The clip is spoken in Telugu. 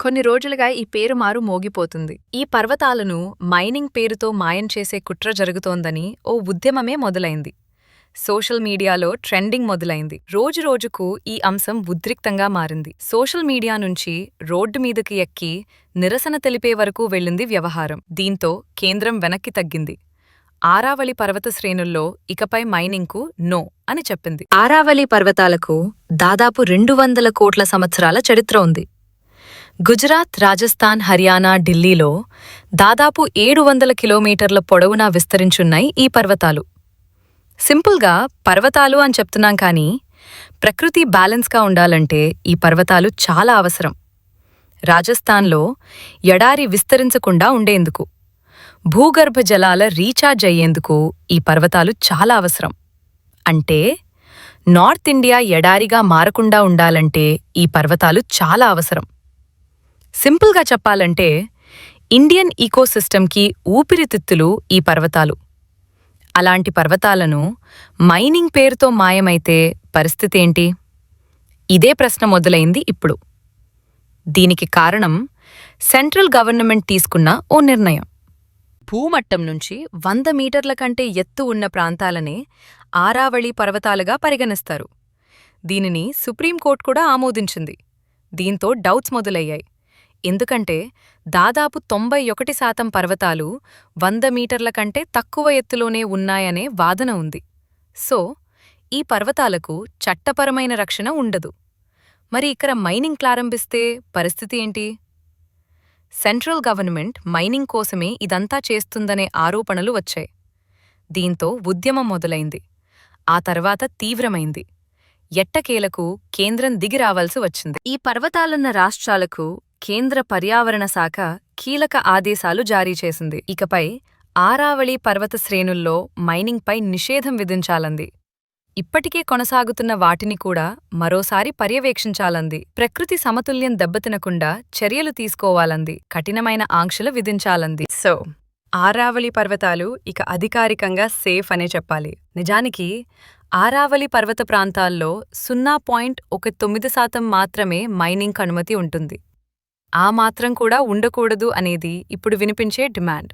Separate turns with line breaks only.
కొన్ని రోజులుగా ఈ పేరు మారు మోగిపోతుంది. ఈ పర్వతాలను మైనింగ్ పేరుతో మాయం చేసే కుట్ర జరుగుతోందని ఓ ఉద్యమమే మొదలైంది. సోషల్ మీడియాలో ట్రెండింగ్ మొదలైంది. రోజురోజుకు ఈ అంశం ఉద్రిక్తంగా మారింది. సోషల్ మీడియా నుంచి రోడ్డు మీదకి ఎక్కి నిరసన తెలిపే వరకు వెళ్ళింది వ్యవహారం. దీంతో కేంద్రం వెనక్కి తగ్గింది. ఆరావళి పర్వత శ్రేణుల్లో ఇకపై మైనింగ్కు నో అని చెప్పింది. ఆరావళి పర్వతాలకు దాదాపు 200 కోట్ల సంవత్సరాల చరిత్ర ఉంది. గుజరాత్, రాజస్థాన్, హర్యానా, ఢిల్లీలో దాదాపు 700 కిలోమీటర్ల పొడవునా విస్తరించున్నాయి ఈ పర్వతాలు. సింపుల్గా పర్వతాలు అని చెప్తున్నాం కానీ ప్రకృతి బ్యాలెన్స్గా ఉండాలంటే ఈ పర్వతాలు చాలా అవసరం. రాజస్థాన్లో ఎడారి విస్తరించకుండా ఉండేందుకు, భూగర్భ జలాల రీఛార్జ్ అయ్యేందుకు ఈ పర్వతాలు చాలా అవసరం. అంటే నార్త్ ఇండియా ఎడారిగా మారకుండా ఉండాలంటే ఈ పర్వతాలు చాలా అవసరం. సింపుల్గా చెప్పాలంటే ఇండియన్ ఈకోసిస్టమ్కి ఊపిరితిత్తులు ఈ పర్వతాలు. అలాంటి పర్వతాలను మైనింగ్ పేరుతో మాయమైతే పరిస్థితేంటి? ఇదే ప్రశ్న మొదలైంది ఇప్పుడు. దీనికి కారణం సెంట్రల్ గవర్నమెంట్ తీసుకున్న ఓ నిర్ణయం. భూమట్టం నుంచి 100 మీటర్ల కంటే ఎత్తు ఉన్న ప్రాంతాలనే ఆరావళి పర్వతాలుగా పరిగణిస్తారు. దీనిని సుప్రీంకోర్టు కూడా ఆమోదించింది. దీంతో డౌట్స్ మొదలయ్యాయి. ఎందుకంటే దాదాపు 91% పర్వతాలు 100 మీటర్ల కంటే తక్కువ ఎత్తులోనే ఉన్నాయనే వాదన ఉంది. సో ఈ పర్వతాలకు చట్టపరమైన రక్షణ ఉండదు. మరి ఇక్కడ మైనింగ్ ప్రారంభిస్తే పరిస్థితి ఏంటి? సెంట్రల్ గవర్నమెంట్ మైనింగ్ కోసమే ఇదంతా చేస్తుందనే ఆరోపణలు వచ్చాయి. దీంతో ఉద్యమం మొదలైంది. ఆ తర్వాత తీవ్రమైంది. ఎట్టకేలకు కేంద్రం దిగిరావాల్సి వచ్చింది. ఈ పర్వతాలున్న రాష్ట్రాలకు కేంద్ర పర్యావరణ శాఖ కీలక ఆదేశాలు జారీ చేసింది. ఇకపై ఆరావళి పర్వత శ్రేణుల్లో మైనింగ్పై నిషేధం విధించాలంది. ఇప్పటికే కొనసాగుతున్న వాటిని కూడా మరోసారి పర్యవేక్షించాలంది. ప్రకృతి సమతుల్యం దెబ్బతినకుండా చర్యలు తీసుకోవాలంది. కఠినమైన ఆంక్షలు విధించాలంది. సో ఆరావళి పర్వతాలు ఇక అధికారికంగా సేఫ్ అనే చెప్పాలి. నిజానికి ఆరావళి పర్వత ప్రాంతాల్లో 0.19% మాత్రమే మైనింగ్ అనుమతి ఉంటుంది. ఆ మాత్రం కూడా ఉండకూడదు అనేది ఇప్పుడు వినిపించే డిమాండ్.